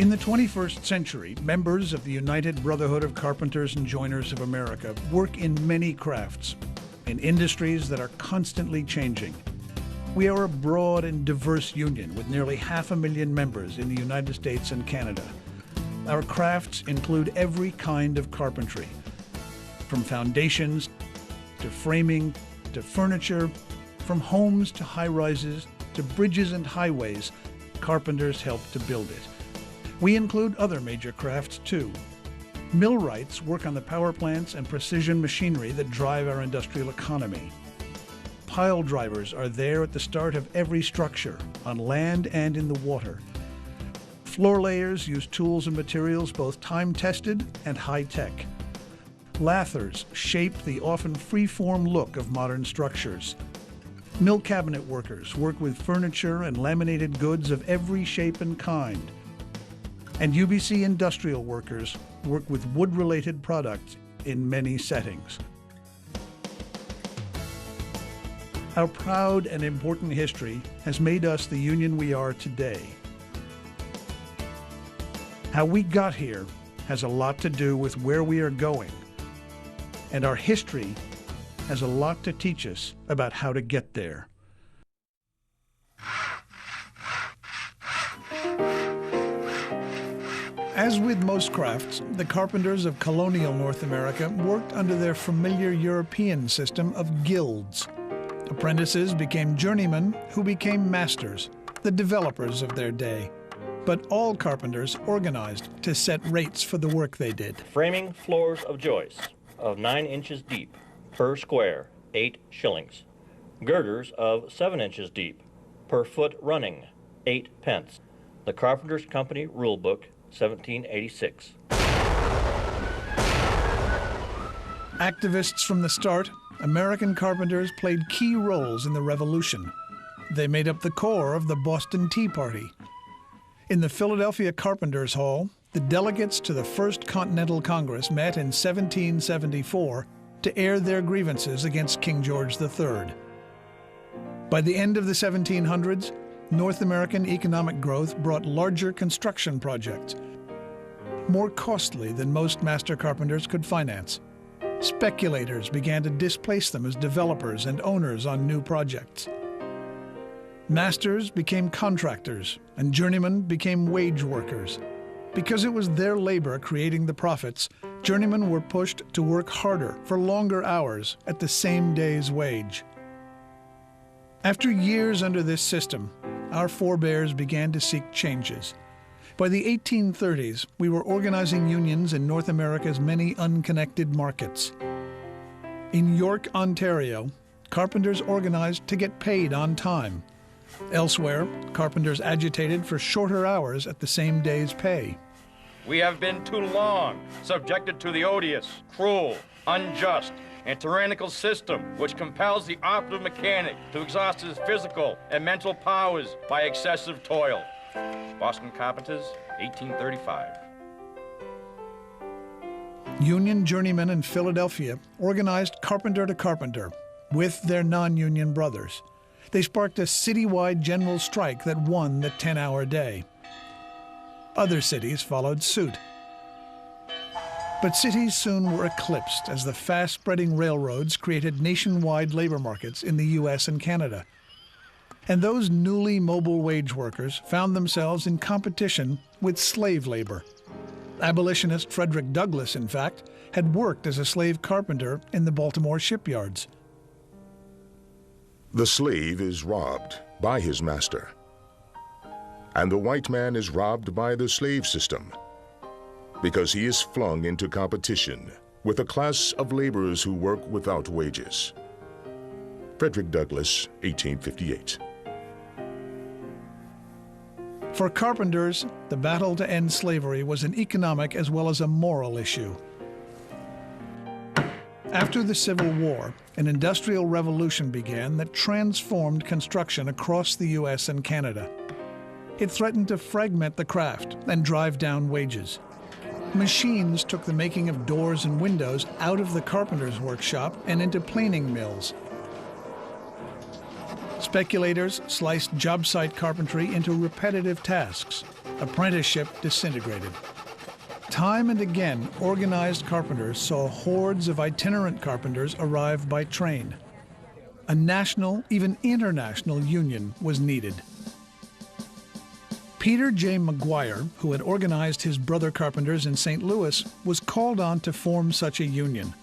In the 21st century, members of the United Brotherhood of Carpenters and Joiners of America work in many crafts, in industries that are constantly changing. We are a broad and diverse union with nearly 500,000 members in the United States and Canada. Our crafts include every kind of carpentry, from foundations to framing to furniture, from homes to high-rises to bridges and highways. Carpenters help to build it. We include other major crafts too. Millwrights work on the power plants and precision machinery that drive our industrial economy. Pile drivers are there at the start of every structure, on land and in the water. Floor layers use tools and materials both time-tested and high-tech. Lathers shape the often free-form look of modern structures. Mill cabinet workers work with furniture and laminated goods of every shape and kind. And UBC industrial workers work with wood-related products in many settings. Our proud and important history has made us the union we are today. How we got here has a lot to do with where we are going, and our history has a lot to teach us about how to get there. As with most crafts, the carpenters of colonial North America worked under their familiar European system of guilds. Apprentices became journeymen who became masters, the developers of their day. But all carpenters organized to set rates for the work they did. Framing floors of joists of 9 inches deep per square, 8 shillings. Girders of 7 inches deep per foot running, 8 pence. The Carpenters Company Rule Book, 1786. Activists from the start, American carpenters played key roles in the Revolution. They made up the core of the Boston Tea Party. In the Philadelphia Carpenters Hall, the delegates to the First Continental Congress met in 1774 to air their grievances against King George III. By the end of the 1700s, North American economic growth brought larger construction projects, more costly than most master carpenters could finance. Speculators began to displace them as developers and owners on new projects. Masters became contractors, and journeymen became wage workers. Because it was their labor creating the profits, journeymen were pushed to work harder for longer hours at the same day's wage. After years under this system, our forebears began to seek changes. By the 1830s, we were organizing unions in North America's many unconnected markets. In York, Ontario, carpenters organized to get paid on time. Elsewhere, carpenters agitated for shorter hours at the same day's pay. We have been too long subjected to the odious, cruel, unjust, and tyrannical system which compels the operative mechanic to exhaust his physical and mental powers by excessive toil. Boston Carpenters, 1835. Union journeymen in Philadelphia organized carpenter to carpenter with their non-union brothers. They sparked a citywide general strike that won the 10-hour day. Other cities followed suit. But cities soon were eclipsed as the fast-spreading railroads created nationwide labor markets in the U.S. and Canada. And those newly mobile wage workers found themselves in competition with slave labor. Abolitionist Frederick Douglass, in fact, had worked as a slave carpenter in the Baltimore shipyards. The slave is robbed by his master, and the white man is robbed by the slave system because he is flung into competition with a class of laborers who work without wages. Frederick Douglass, 1858. For carpenters, the battle to end slavery was an economic as well as a moral issue. After the Civil War, an industrial revolution began that transformed construction across the U.S. and Canada. It threatened to fragment the craft and drive down wages. Machines took the making of doors and windows out of the carpenter's workshop and into planing mills. Speculators sliced job site carpentry into repetitive tasks, apprenticeship disintegrated. Time and again, organized carpenters saw hordes of itinerant carpenters arrive by train. A national, even international union was needed. Peter J. McGuire, who had organized his brother carpenters in St. Louis, was called on to form such a union.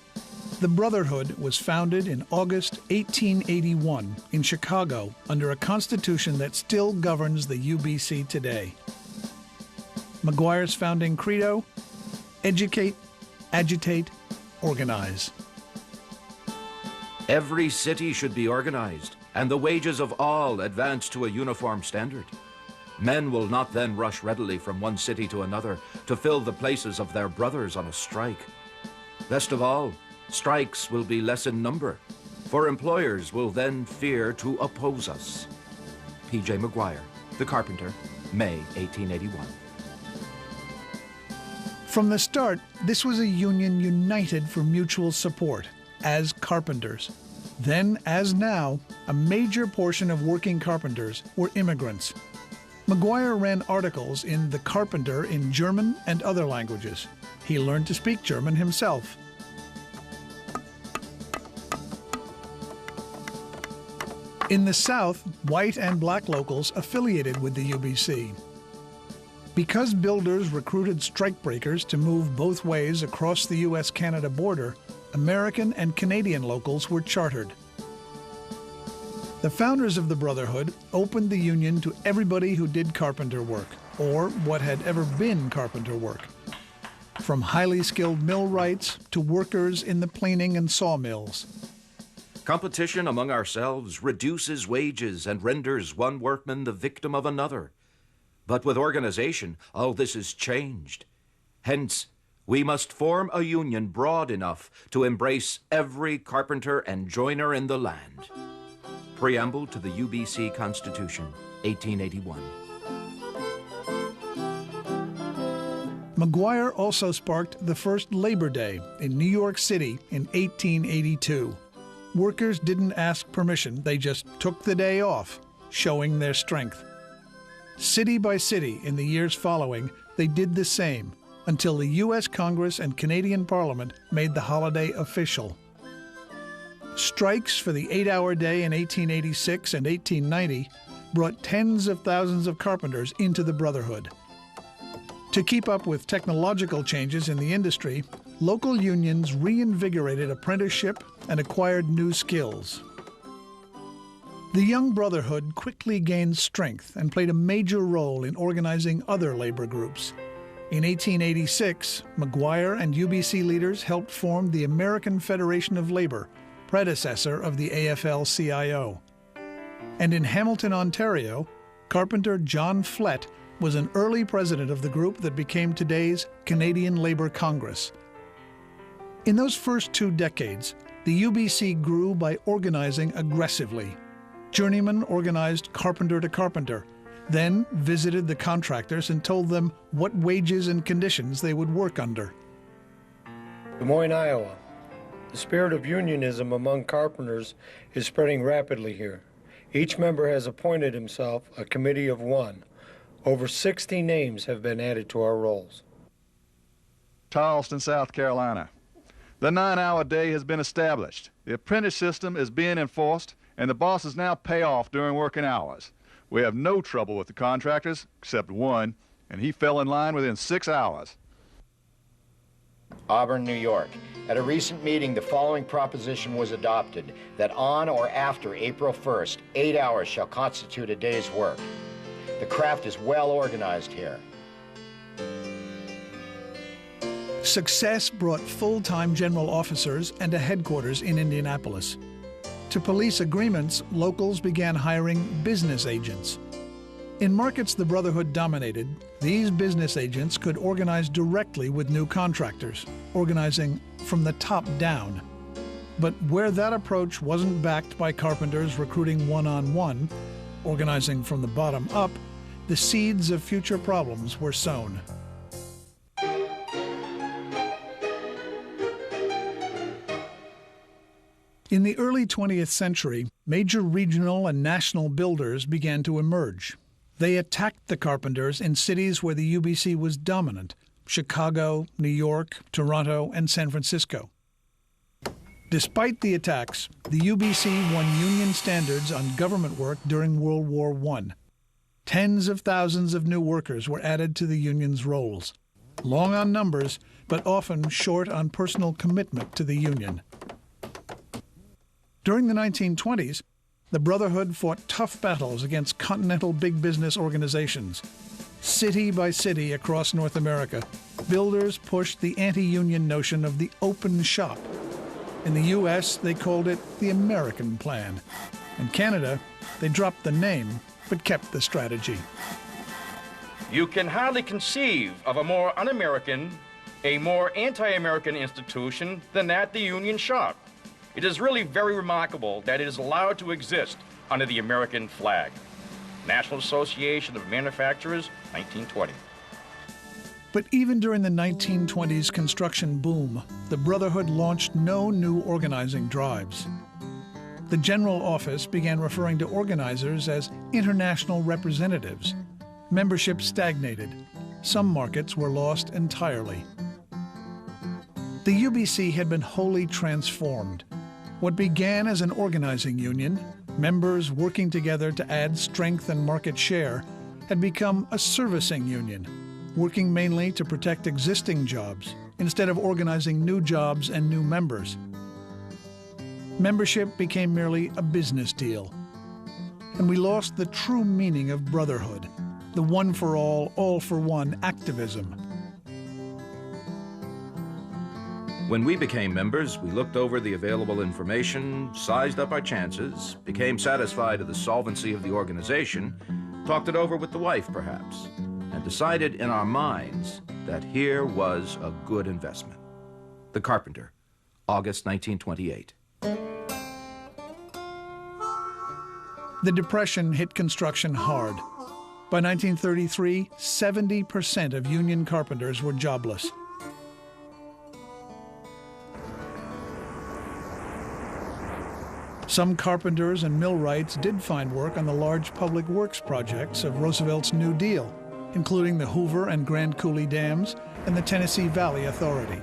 The Brotherhood was founded in August 1881 in Chicago under a constitution that still governs the UBC today. McGuire's founding credo: educate, agitate, organize. Every city should be organized, and the wages of all advance to a uniform standard. Men will not then rush readily from one city to another to fill the places of their brothers on a strike. Best of all, strikes will be less in number, for employers will then fear to oppose us. P.J. McGuire, The Carpenter, May 1881. From the start, this was a union united for mutual support, as carpenters. Then, as now, a major portion of working carpenters were immigrants. McGuire ran articles in The Carpenter in German and other languages. He learned to speak German himself. In the South, white and black locals affiliated with the UBC. Because builders recruited strikebreakers to move both ways across the U.S.-Canada border, American and Canadian locals were chartered. The founders of the Brotherhood opened the union to everybody who did carpenter work, or what had ever been carpenter work, from highly skilled millwrights to workers in the planing and sawmills. Competition among ourselves reduces wages and renders one workman the victim of another. But with organization, all this is changed. Hence, we must form a union broad enough to embrace every carpenter and joiner in the land. Preamble to the UBC Constitution, 1881. McGuire also sparked the first Labor Day in New York City in 1882. Workers didn't ask permission, they just took the day off, showing their strength. City by city in the years following, they did the same until the U.S. Congress and Canadian Parliament made the holiday official. Strikes for the 8-hour day in 1886 and 1890 brought tens of thousands of carpenters into the Brotherhood. To keep up with technological changes in the industry, local unions reinvigorated apprenticeship and acquired new skills. The young Brotherhood quickly gained strength and played a major role in organizing other labor groups. In 1886, McGuire and UBC leaders helped form the American Federation of Labor, predecessor of the AFL-CIO. And in Hamilton, Ontario, carpenter John Flett was an early president of the group that became today's Canadian Labour Congress. In those first 2 decades, the UBC grew by organizing aggressively. Journeymen organized carpenter to carpenter, then visited the contractors and told them what wages and conditions they would work under. Des Moines, Iowa. The spirit of unionism among carpenters is spreading rapidly here. Each member has appointed himself a committee of one. Over 60 names have been added to our rolls. Charleston, South Carolina. The 9-hour day has been established. The apprentice system is being enforced, and the bosses now pay off during working hours. We have no trouble with the contractors, except one, and he fell in line within 6 hours. Auburn, New York. At a recent meeting, the following proposition was adopted, that on or after April 1st, 8 hours shall constitute a day's work. The craft is well organized here. Success brought full-time general officers and a headquarters in Indianapolis. To police agreements, locals began hiring business agents. In markets the Brotherhood dominated, these business agents could organize directly with new contractors, organizing from the top down. But where that approach wasn't backed by carpenters recruiting one-on-one, organizing from the bottom up, the seeds of future problems were sown. In the early 20th century, major regional and national builders began to emerge. They attacked the carpenters in cities where the UBC was dominant: Chicago, New York, Toronto, and San Francisco. Despite the attacks, the UBC won union standards on government work during World War I. Tens of thousands of new workers were added to the union's rolls, long on numbers, but often short on personal commitment to the union. During the 1920s, the Brotherhood fought tough battles against continental big business organizations. City by city across North America, builders pushed the anti-union notion of the open shop. In the U.S., they called it the American Plan. In Canada, they dropped the name, but kept the strategy. You can hardly conceive of a more un-American, a more anti-American institution than that the union shop. It is really very remarkable that it is allowed to exist under the American flag. National Association of Manufacturers, 1920. But even during the 1920s construction boom, the Brotherhood launched no new organizing drives. The General Office began referring to organizers as international representatives. Membership stagnated. Some markets were lost entirely. The UBC had been wholly transformed. What began as an organizing union, members working together to add strength and market share, had become a servicing union, working mainly to protect existing jobs instead of organizing new jobs and new members. Membership became merely a business deal, and we lost the true meaning of brotherhood, the one-for-all, all-for-one activism. When we became members, we looked over the available information, sized up our chances, became satisfied of the solvency of the organization, talked it over with the wife, perhaps, and decided in our minds that here was a good investment. The Carpenter, August 1928. The Depression hit construction hard. By 1933, 70% of union carpenters were jobless. Some carpenters and millwrights did find work on the large public works projects of Roosevelt's New Deal, including the Hoover and Grand Coulee dams and the Tennessee Valley Authority.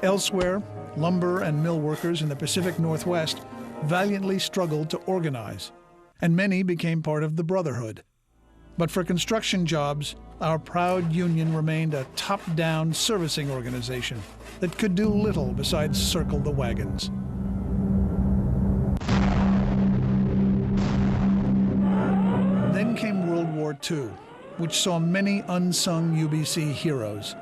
Elsewhere, lumber and mill workers in the Pacific Northwest valiantly struggled to organize, and many became part of the Brotherhood. But for construction jobs, our proud union remained a top-down servicing organization that could do little besides circle the wagons. Then came World War II, which saw many unsung UBC heroes.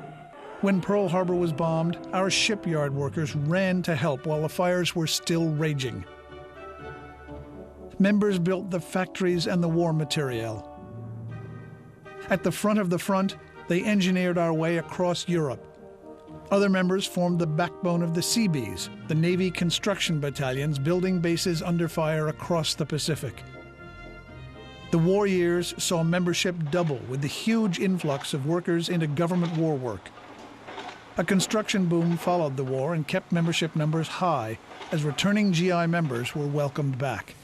When Pearl Harbor was bombed, our shipyard workers ran to help while the fires were still raging. Members built the factories and the war materiel. At the front of the front, they engineered our way across Europe. Other members formed the backbone of the Seabees, the Navy construction battalions building bases under fire across the Pacific. The war years saw membership double with the huge influx of workers into government war work. A construction boom followed the war and kept membership numbers high as returning GI members were welcomed back.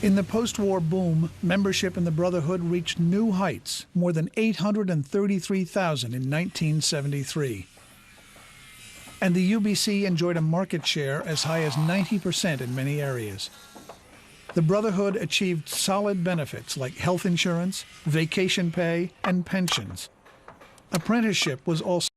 In the post-war boom, membership in the Brotherhood reached new heights, more than 833,000 in 1973. And the UBC enjoyed a market share as high as 90% in many areas. The Brotherhood achieved solid benefits like health insurance, vacation pay, and pensions. Apprenticeship was also